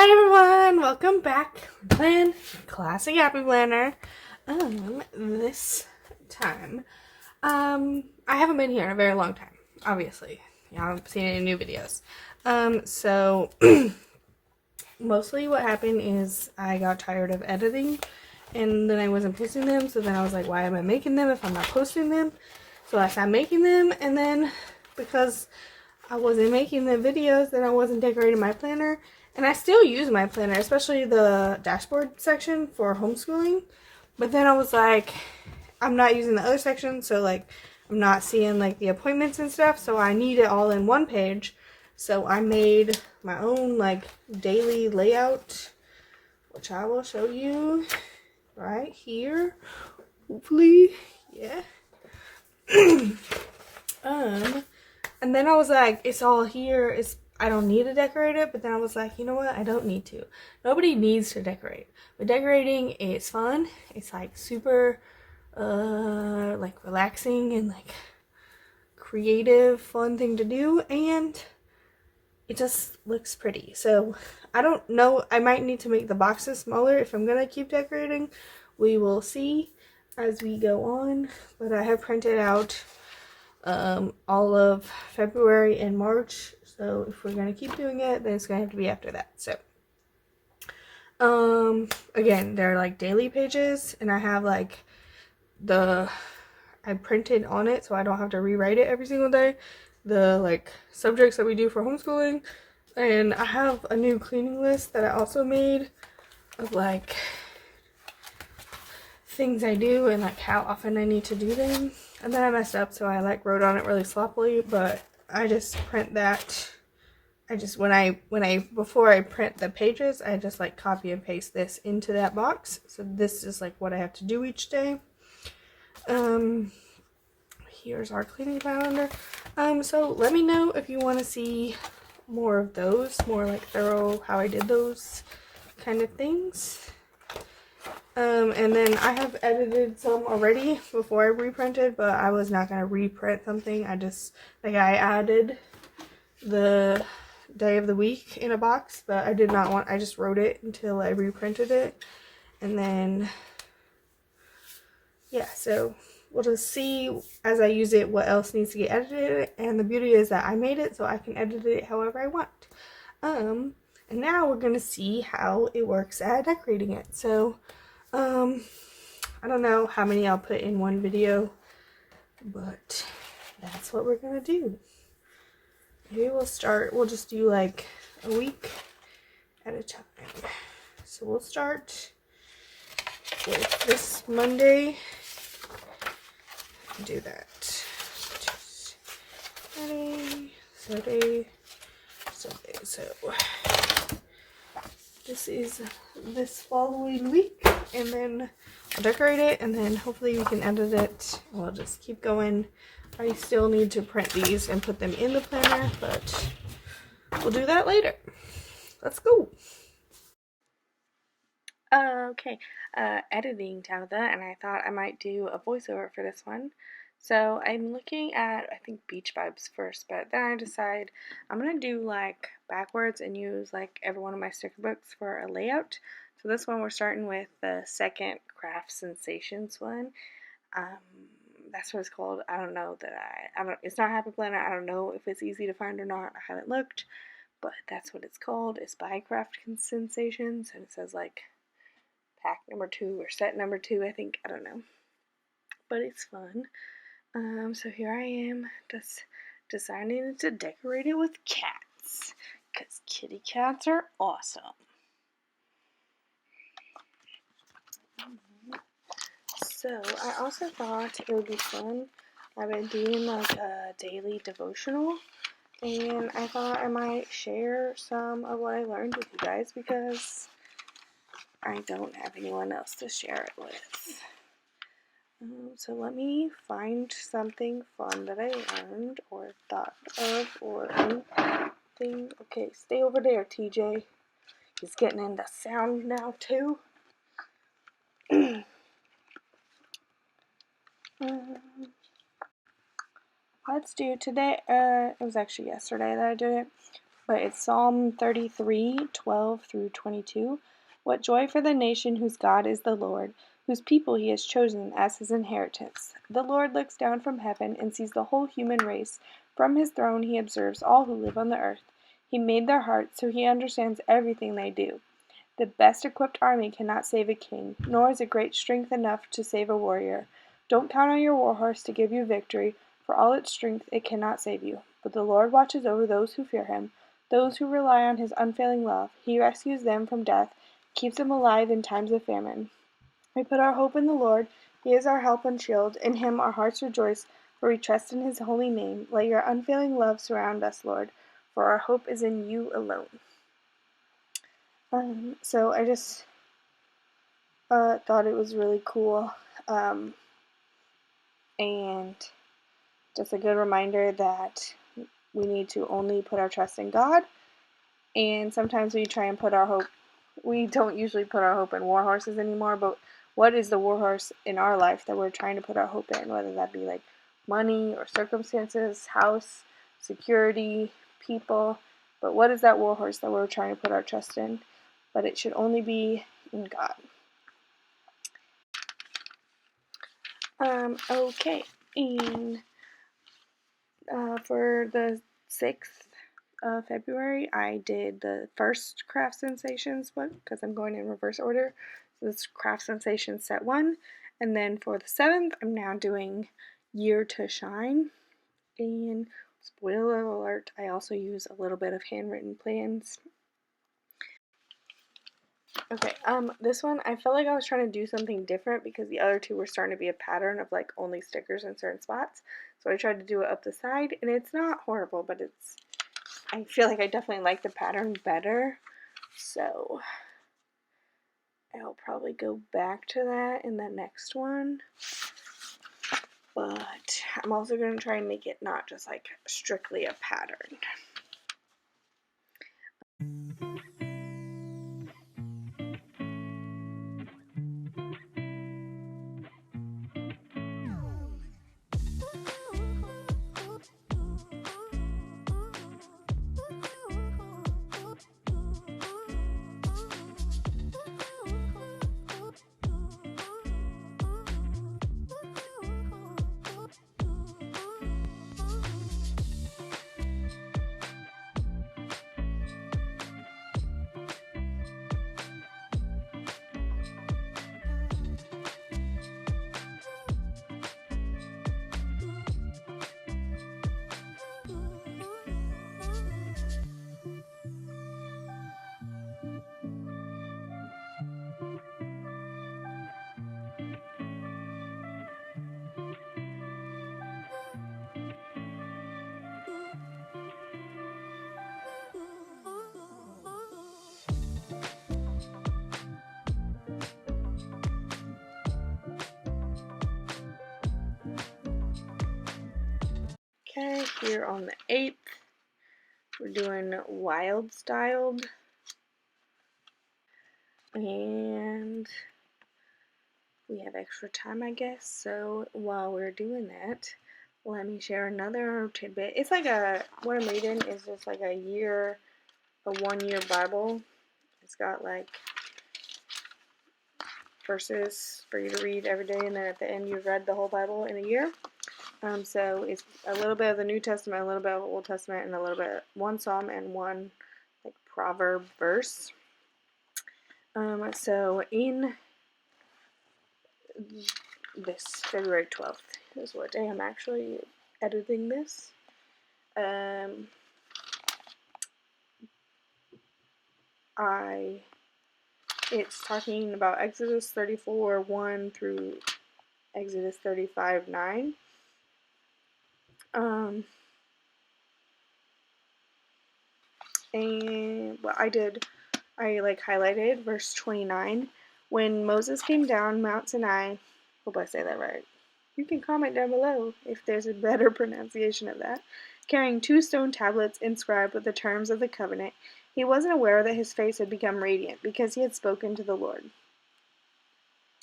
Hi everyone, welcome back. Plan classic happy planner. This time, I haven't been here in a very long time. Obviously, you haven't seen any new videos. So mostly what happened is I got tired of editing, and then I wasn't posting them. So then I was like, why am I making them if I'm not posting them? So I stopped making them, and then because I wasn't making the videos, then I wasn't decorating my planner. And I still use my planner, especially the dashboard section for homeschooling. But then I was like, I'm not using the other section, so like I'm not seeing like the appointments and stuff, so I need it all in one page. So I made my own like daily layout, which I will show you right here. Hopefully, yeah. And then I was like, it's all here. I don't need to decorate it. But then I was like, you know what? I don't need to. Nobody needs to decorate. But decorating is fun. It's like super, like relaxing and like creative, fun thing to do. And it just looks pretty. So I don't know. I might need to make the boxes smaller if I'm gonna keep decorating. We will see as we go on. But I have printed out all of February and March. So if we're gonna keep doing it, then it's gonna have to be after that. So again, they're like daily pages, and I have like I printed on it so I don't have to rewrite it every single day, the like subjects that we do for homeschooling. And I have a new cleaning list that I also made of like things I do and like how often I need to do them. And then I messed up, so I like wrote on it really sloppily, but I just print that. I just before I print the pages, I just like copy and paste this into that box. So this is like what I have to do each day. Here's our cleaning calendar. So let me know if you want to see more of those, more like thorough how I did those kind of things. And then I have edited some already before I reprinted, but I was not going to reprint something. I added the day of the week in a box, but I just wrote it until I reprinted it. And then, yeah, so we'll just see as I use it what else needs to get edited. And the beauty is that I made it so I can edit it however I want. And now we're going to see how it works at decorating it. So, I don't know how many I'll put in one video, but that's what we're gonna do. Maybe we'll just do like a week at a time. So we'll start with this Monday. Do that. Friday, Saturday, Sunday. So this is this following week, and then I'll decorate it, and then hopefully we can edit it. We'll just keep going. I still need to print these and put them in the planner, but we'll do that later. Let's go. Okay, editing Tabitha, and I thought I might do a voiceover for this one. So I'm looking at, I think, beach vibes first, but then I decide I'm going to do like backwards and use like every one of my sticker books for a layout. So this one we're starting with the second Craft Sensations one. That's what it's called. I don't know that it's not Happy Planner. I don't know if it's easy to find or not. I haven't looked, but that's what it's called. It's by Craft Sensations, and it says like pack number 2 or set number 2, I think. I don't know. But it's fun. So here I am just deciding to decorate it with cats. Because kitty cats are awesome. So I also thought it would be fun. I've been doing like a daily devotional, and I thought I might share some of what I learned with you guys because I don't have anyone else to share it with. So let me find something fun that I learned or thought of or anything. Okay, stay over there, TJ. He's getting into sound now too. Let's do today. It was actually yesterday that I did it. but it's Psalm 33:12-22. What joy for the nation whose God is the Lord, whose people he has chosen as his inheritance. The Lord looks down from heaven and sees the whole human race. From his throne he observes all who live on the earth. He made their hearts, so he understands everything they do. The best equipped army cannot save a king, nor is a great strength enough to save a warrior. Don't count on your war horse to give you victory. For all its strength, it cannot save you. But the Lord watches over those who fear him, those who rely on his unfailing love. He rescues them from death, keeps them alive in times of famine. We put our hope in the Lord. He is our help and shield. In him our hearts rejoice, for we trust in his holy name. Let your unfailing love surround us, Lord, for our hope is in you alone. So I just thought it was really cool, and just a good reminder that we need to only put our trust in God. And sometimes we try and put our hope, we don't usually put our hope in war horses anymore, but what is the war horse in our life that we're trying to put our hope in, whether that be like money or circumstances, house, security, people, but what is that war horse that we're trying to put our trust in? But it should only be in God. Okay, and for the 6th of February, I did the first Craft Sensations book because I'm going in reverse order. So this Craft Sensations set 1, and then for the 7th, I'm now doing Year to Shine. And spoiler alert, I also use a little bit of handwritten plans. Okay, this one, I felt like I was trying to do something different because the other two were starting to be a pattern of like only stickers in certain spots. So I tried to do it up the side, and it's not horrible, but I feel like I definitely like the pattern better. So I'll probably go back to that in the next one. But I'm also going to try and make it not just like strictly a pattern. Okay, here on the 8th, we're doing Wild Styled. And we have extra time, I guess. So while we're doing that, let me share another tidbit. It's like what I'm reading is just like a 1-year Bible. It's got like verses for you to read every day, and then at the end you've read the whole Bible in a year. So it's a little bit of the New Testament, a little bit of the Old Testament, and a little bit one Psalm and one like proverb verse. So in this February 12th is what day I'm actually editing this. It's talking about Exodus 34:1 through Exodus 35:9. And what I highlighted verse 29. When Moses came down Mount Sinai, hope I say that right. You can comment down below if there's a better pronunciation of that. Carrying 2 stone tablets inscribed with the terms of the covenant, he wasn't aware that his face had become radiant because he had spoken to the Lord.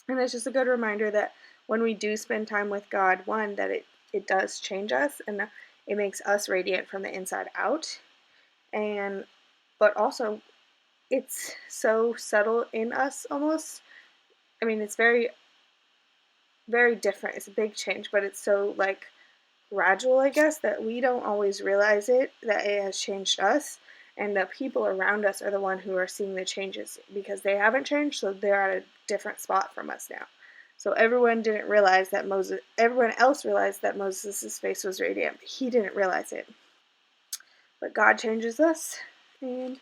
And it's just a good reminder that when we do spend time with God, one, that it does change us and it makes us radiant from the inside out. But also it's so subtle in us almost. I mean, it's very, very different. It's a big change, but it's so like gradual, I guess, that we don't always realize that it has changed us. And the people around us are the one who are seeing the changes because they haven't changed, so they're at a different spot from us now. So everyone else realized that Moses' face was radiant. But he didn't realize it. But God changes us, and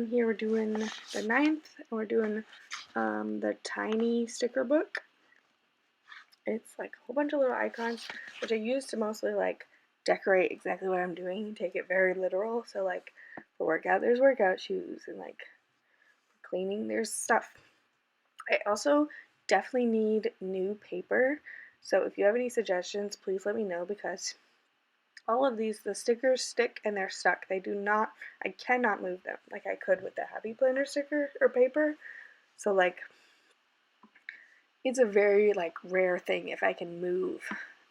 here we're doing the 9th, and we're doing the tiny sticker book. It's like a whole bunch of little icons, which I use to mostly like decorate exactly what I'm doing, take it very literal. So like for workout, there's workout shoes, and like for cleaning, there's stuff. I also definitely need new paper. So if you have any suggestions, please let me know, because all of these, the stickers stick and they're stuck. I cannot move them like I could with the Happy Planner sticker or paper. So like, it's a very like rare thing if I can move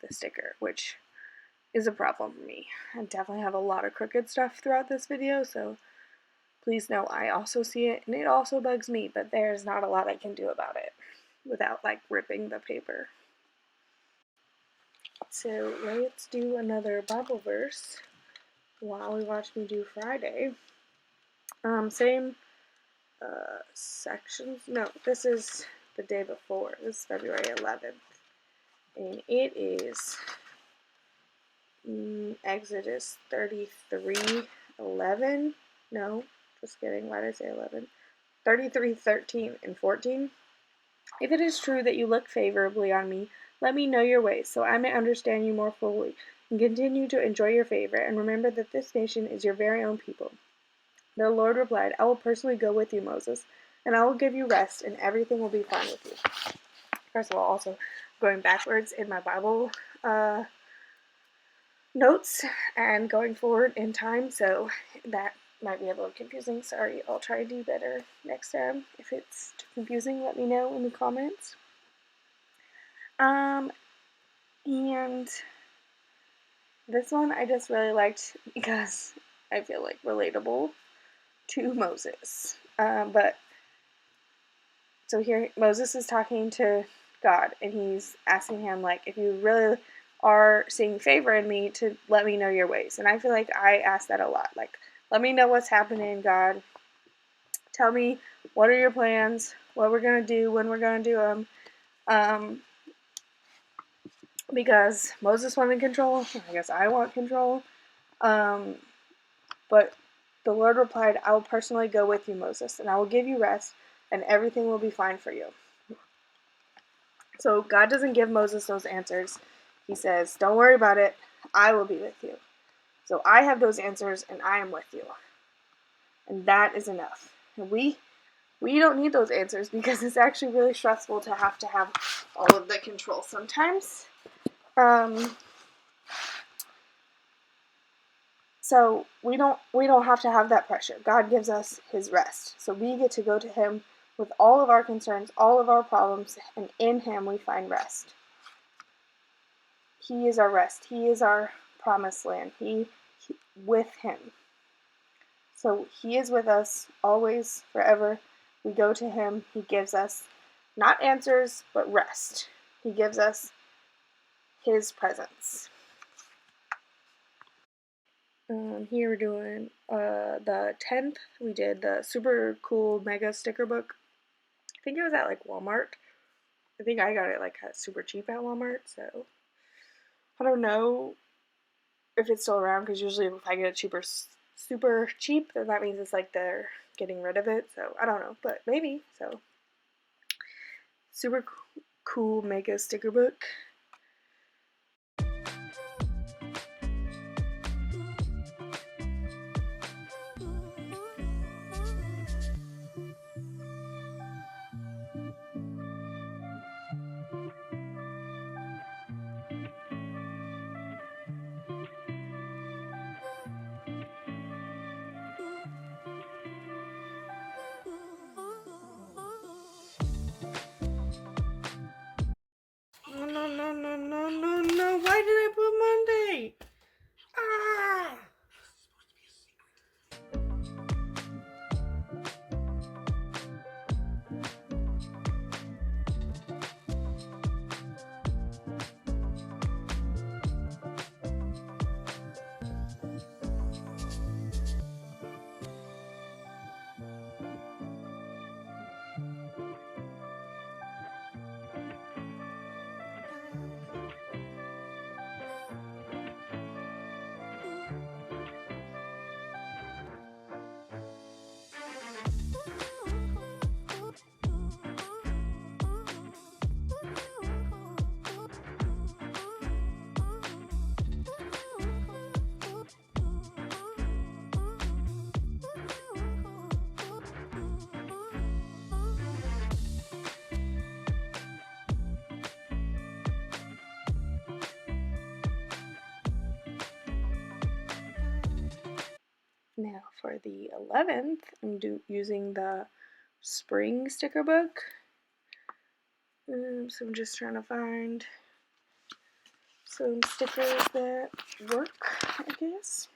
the sticker, which is a problem for me. I definitely have a lot of crooked stuff throughout this video, so please know I also see it and it also bugs me, but there's not a lot I can do about it without like ripping the paper. So let's do another Bible verse while we watch me do Friday. Same sections. No, this is the day before. This is February 11th. And it is Exodus 33:11. No, just kidding. Why did I say 11? 33:13 and 14. If it is true that you look favorably on me, let me know your ways, so I may understand you more fully, and continue to enjoy your favor, and remember that this nation is your very own people. The Lord replied, I will personally go with you, Moses, and I will give you rest, and everything will be fine with you. First of all, also going backwards in my Bible notes and going forward in time, so that might be a little confusing. Sorry, I'll try to do better next time. If it's too confusing, let me know in the comments. And this one I just really liked because I feel like relatable to Moses. But so here Moses is talking to God, and he's asking him, like, if you really are seeing favor in me, to let me know your ways. And I feel like I ask that a lot. Like, let me know what's happening, God. Tell me what are your plans, what we're going to do, when we're going to do them. Because Moses wanted control. I guess I want control. But the Lord replied, I will personally go with you, Moses, and I will give you rest, and everything will be fine for you. So God doesn't give Moses those answers. He says, don't worry about it. I will be with you. So I have those answers and I am with you. And that is enough. And we don't need those answers because it's actually really stressful to have all of the control sometimes. So we don't have to have that pressure. God gives us his rest. So we get to go to him with all of our concerns, all of our problems, and in him we find rest. He is our rest. He is our promised land. He with him. So he is with us always, forever. We go to him. He gives us not answers, but rest. He gives us his presence. Here we're doing the 10th. We did the super cool mega sticker book. I think it was at like Walmart. I think I got it like super cheap at Walmart. So I don't know if it's still around because usually if I get it super cheap, then that means it's like they're getting rid of it. So I don't know, but maybe. So super cool mega sticker book. No. Why did I put Monday? Ah! Now for the 11th, I'm using the spring sticker book. So I'm just trying to find some stickers that work, I guess.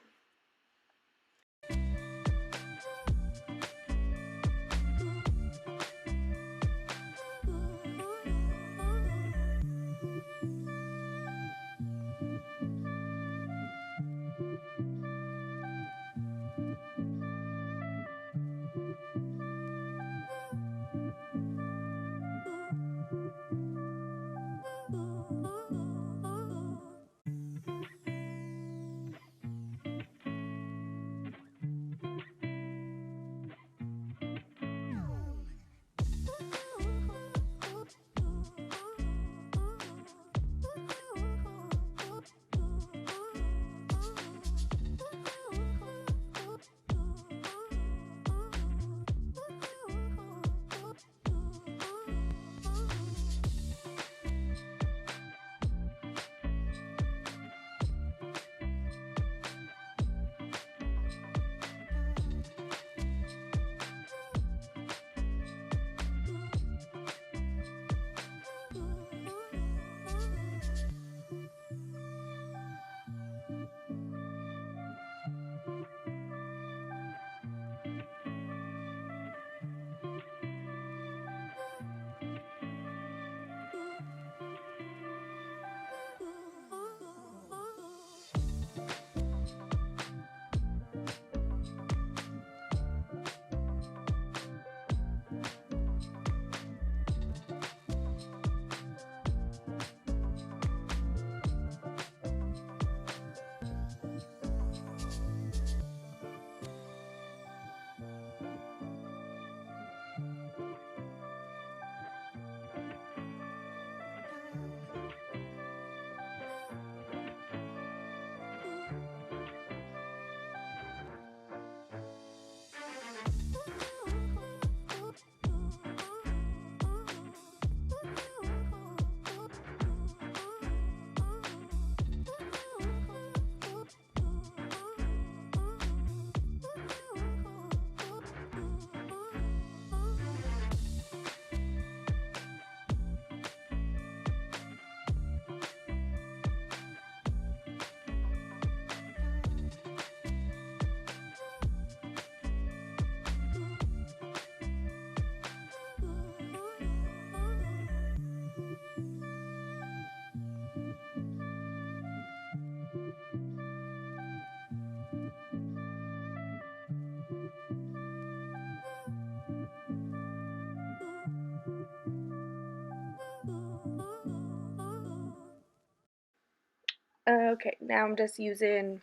Okay, now I'm just using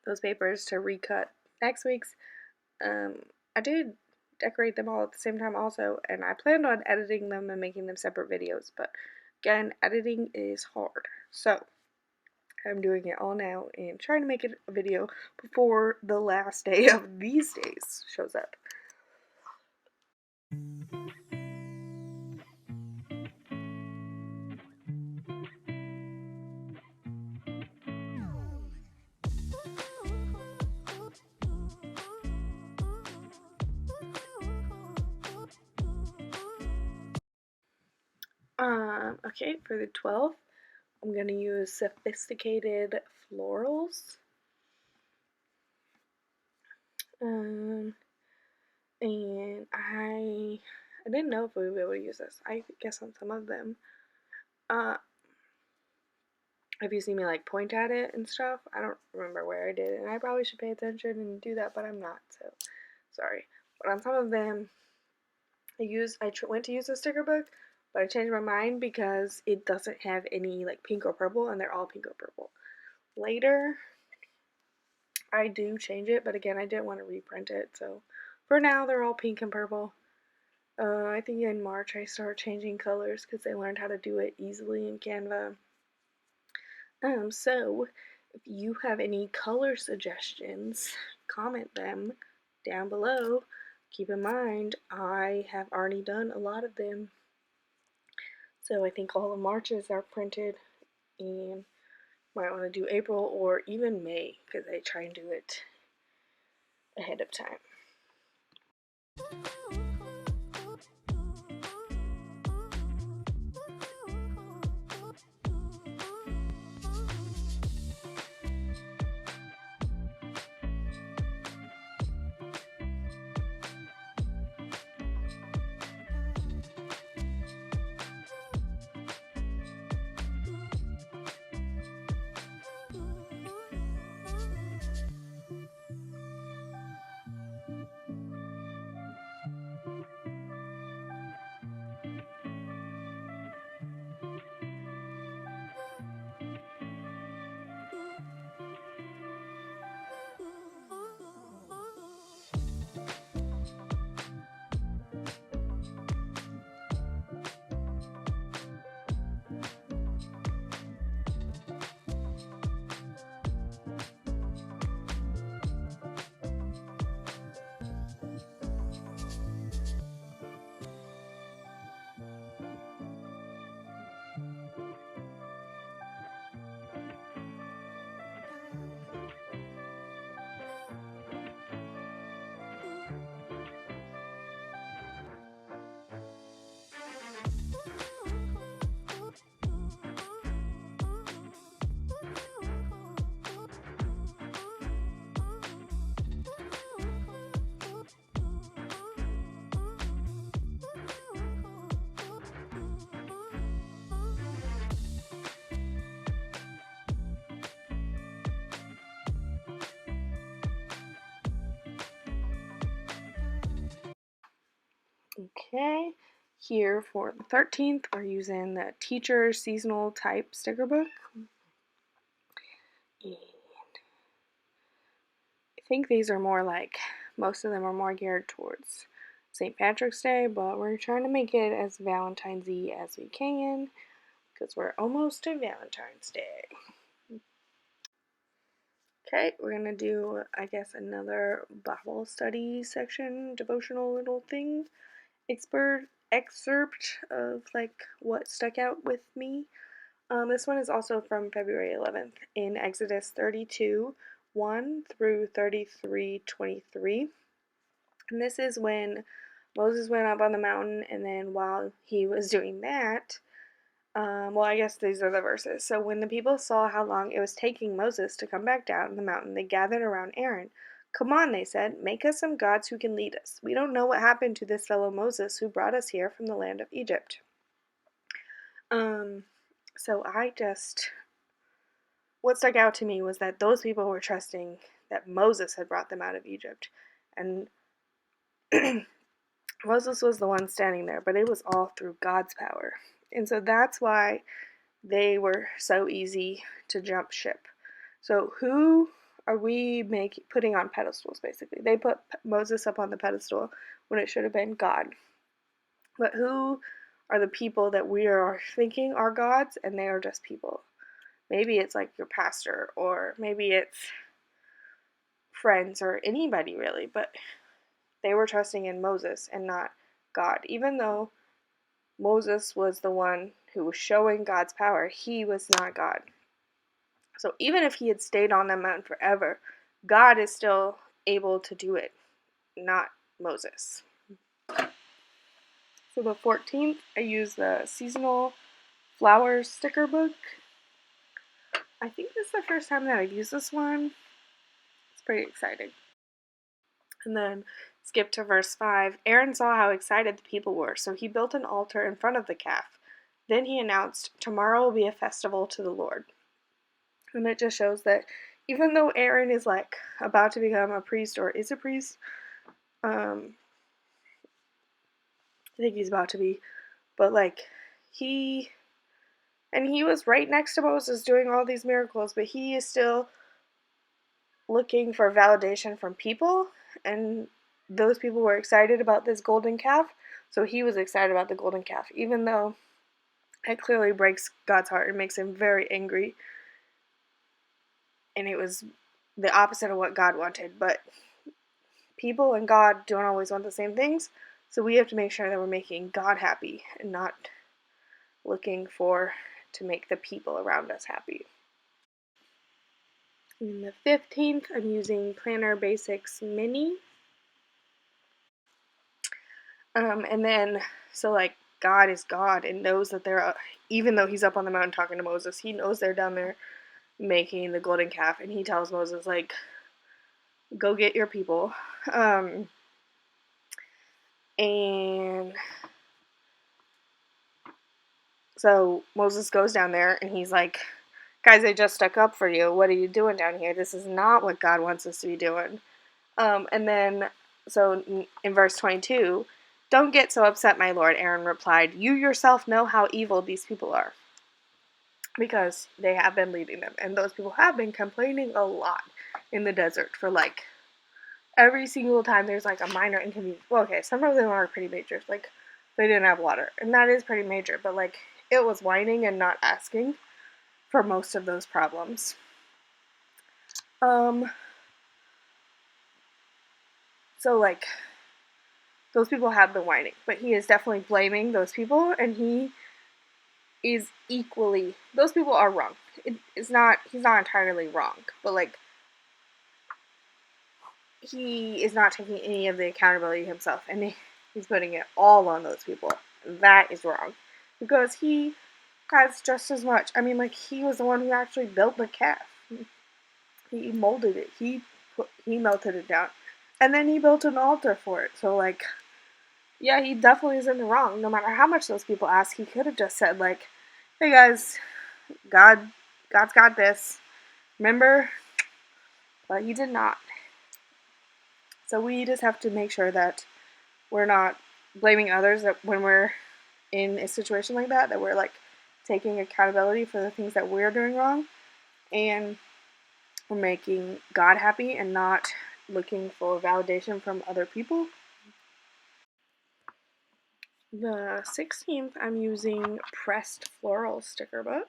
those papers to recut next week's. I did decorate them all at the same time also, and I planned on editing them and making them separate videos, but again, editing is hard. So I'm doing it all now and trying to make it a video before the last day of these days shows up. Okay, for the 12th, I'm going to use Sophisticated Florals. And I didn't know if we would be able to use this. I guess on some of them. If you see me like point at it and stuff, I don't remember where I did it, and I probably should pay attention and do that, but I'm not, so sorry. But on some of them, I went to use a sticker book, but I changed my mind because it doesn't have any like pink or purple, and they're all pink or purple. Later, I do change it, but again, I didn't want to reprint it, so for now, they're all pink and purple. I think in March I start changing colors because they learned how to do it easily in Canva. So if you have any color suggestions, comment them down below. Keep in mind, I have already done a lot of them. So I think all the Marches are printed, and might want to do April or even May because I try and do it ahead of time. Okay, here for the 13th, we're using the Teacher Seasonal Type sticker book. And I think these are more like, most of them are more geared towards St. Patrick's Day, but we're trying to make it as Valentine's-y as we can because we're almost to Valentine's Day. Okay, we're gonna do, I guess, another Bible study section, devotional little thing, excerpt of like what stuck out with me. This one is also from February 11th in Exodus 32:1 through 33:23. And this is when Moses went up on the mountain, and then while he was doing that, well, I guess these are the verses. So when the people saw how long it was taking Moses to come back down the mountain, they gathered around Aaron. Come on, they said, make us some gods who can lead us. We don't know what happened to this fellow Moses who brought us here from the land of Egypt. So what stuck out to me was that those people were trusting that Moses had brought them out of Egypt. And Moses was the one standing there, but it was all through God's power. And so that's why they were so easy to jump ship. So who are we putting on pedestals, basically? They put Moses up on the pedestal when it should have been God. But who are the people that we are thinking are gods, and they are just people? Maybe it's like your pastor, or maybe it's friends, or anybody really, but they were trusting in Moses and not God. Even though Moses was the one who was showing God's power, he was not God. So even if he had stayed on that mountain forever, God is still able to do it, not Moses. So the 14th, I used the seasonal flowers sticker book. I think this is the first time that I've used this one. It's pretty exciting. And then skip to verse 5. Aaron saw how excited the people were, so he built an altar in front of the calf. Then he announced, "Tomorrow will be a festival to the Lord." And it just shows that even though Aaron is like about to become a priest, or is a priest, I think he's about to be, but like he was right next to Moses doing all these miracles, but he is still looking for validation from people, and those people were excited about this golden calf, so he was excited about the golden calf, even though it clearly breaks God's heart and makes him very angry, and it was the opposite of what God wanted. But people and God don't always want the same things, so we have to make sure that we're making God happy and not looking to make the people around us happy. And the 15th, I'm using Planner Basics Mini. And then, so like, God is God and knows that they're, even though he's up on the mountain talking to Moses, he knows they're down there making the golden calf, and he tells Moses, like, go get your people. And so Moses goes down there, and he's like, guys, I just stuck up for you. What are you doing down here? This is not what God wants us to be doing. And then, so in verse 22, don't get so upset, my lord, Aaron replied. You yourself know how evil these people are, because they have been leading them. And those people have been complaining a lot in the desert for like every single time there's like a minor inconvenience. Well, okay, some of them are pretty major. Like they didn't have water, and that is pretty major. But like it was whining and not asking for most of those problems. So like those people have been whining, but he is definitely blaming those people, and he is equally, those people are wrong. He's not entirely wrong, but like he is not taking any of the accountability himself, and he's putting it all on those people. That is wrong, because he has just as much. I mean, like, he was the one who actually built the calf. He molded it. He melted it down, and then he built an altar for it. So like, yeah, he definitely is in the wrong. No matter how much those people ask, he could have just said like, "Hey guys, God's got this. Remember?" But he did not. So we just have to make sure that we're not blaming others, that when we're in a situation like that we're like taking accountability for the things that we're doing wrong, and we're making God happy and not looking for validation from other people. The 16th, I'm using Pressed Floral Sticker Book.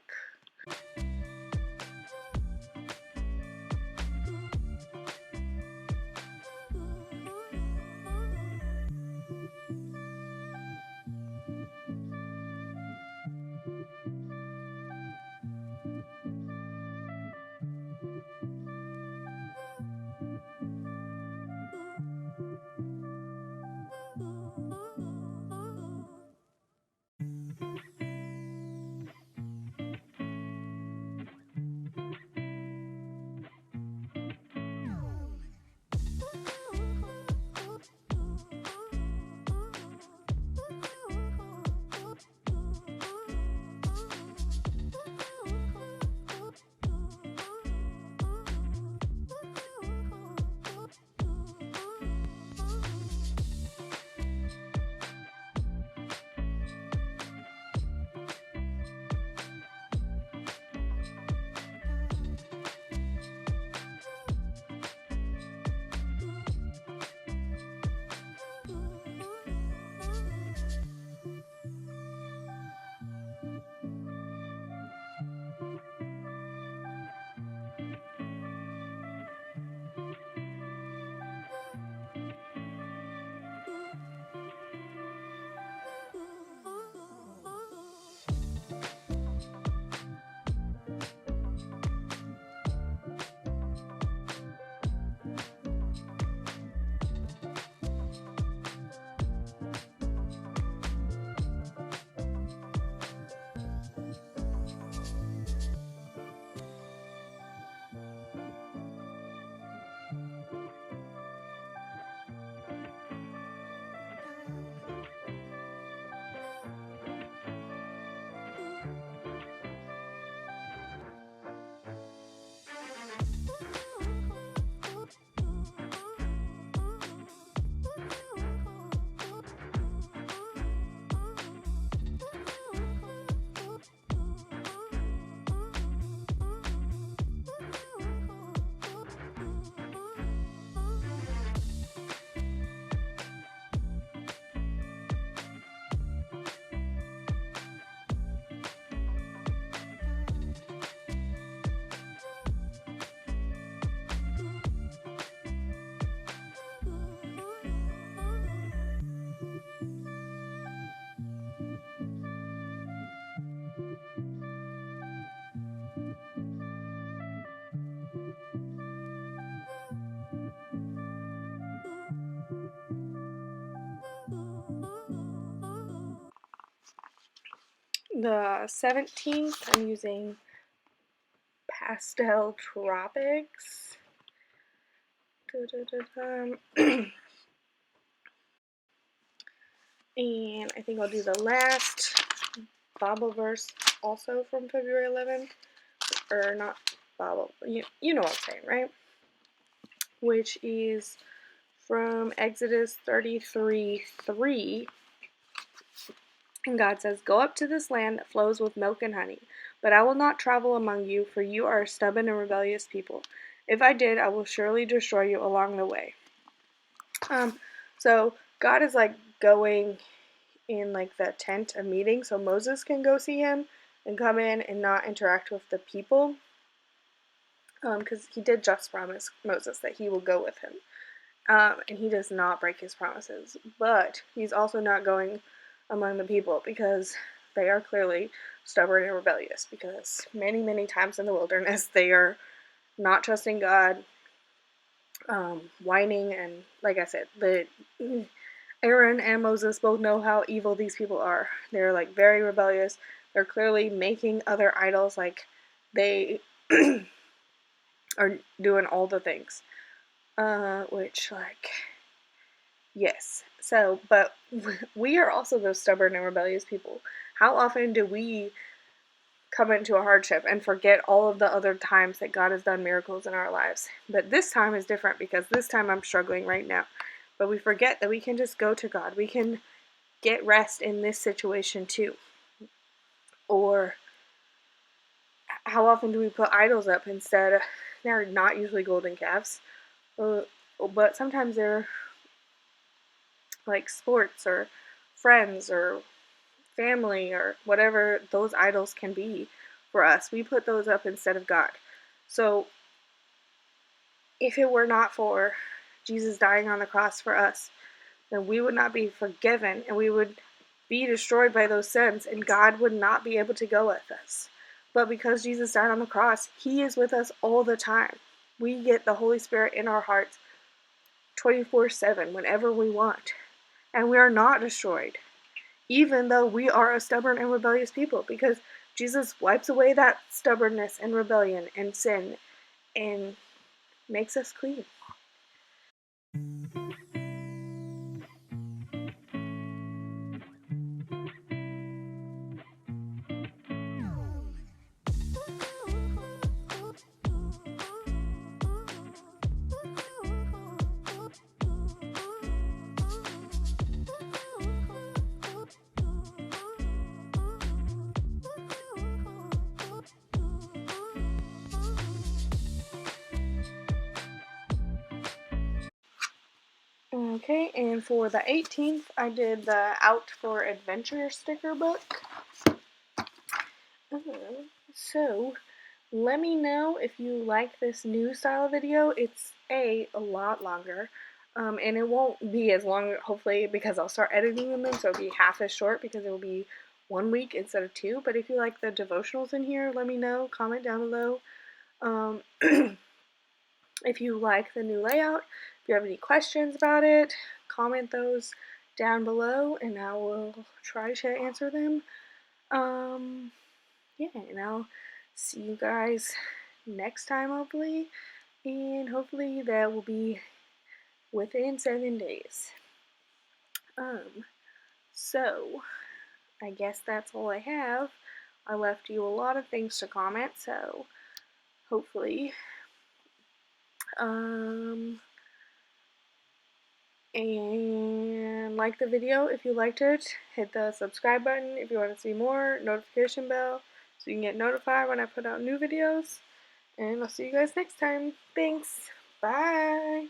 The 17th, I'm using Pastel Tropics. And I think I'll do the last Bible verse also from February 11th. Or not Bible, you know what I'm saying, right? Which is from Exodus 33:3. And God says, "Go up to this land that flows with milk and honey, but I will not travel among you, for you are a stubborn and rebellious people. If I did, I will surely destroy you along the way." So God is like going in like the tent of meeting, so Moses can go see him and come in and not interact with the people, because he did just promise Moses that he will go with him, and he does not break his promises. But he's also not going among the people because they are clearly stubborn and rebellious, because many times in the wilderness they are not trusting God, whining, and like I said, Aaron and Moses both know how evil these people are. They're like very rebellious. They're clearly making other idols, like they are doing all the things, which, like, yes. So, but we are also those stubborn and rebellious people. How often do we come into a hardship and forget all of the other times that God has done miracles in our lives? But this time is different, because this time I'm struggling right now. But we forget that we can just go to God. We can get rest in this situation too. Or how often do we put idols up instead of, they're not usually golden calves, but sometimes they're like sports or friends or family or whatever those idols can be for us. We put those up instead of God. So if it were not for Jesus dying on the cross for us, then we would not be forgiven, and we would be destroyed by those sins, and God would not be able to go with us. But because Jesus died on the cross, he is with us all the time. We get the Holy Spirit in our hearts 24/7 whenever we want. And we are not destroyed, even though we are a stubborn and rebellious people, because Jesus wipes away that stubbornness and rebellion and sin and makes us clean. Okay, and for the 18th, I did the Out for Adventure sticker book. So, let me know if you like this new style video. It's a lot longer, and it won't be as long, hopefully, because I'll start editing them, so it'll be half as short, because it will be 1 week instead of 2. But if you like the devotionals in here, let me know. Comment down below. If you like the new layout, if you have any questions about it, comment those down below, and I will try to answer them. Yeah, and I'll see you guys next time, hopefully, and hopefully that will be within 7 days. So I guess that's all I have. I left you a lot of things to comment, so hopefully, and like the video if you liked it. Hit the subscribe button if you want to see more, notification bell so you can get notified when I put out new videos, and I'll see you guys next time. Thanks. Bye.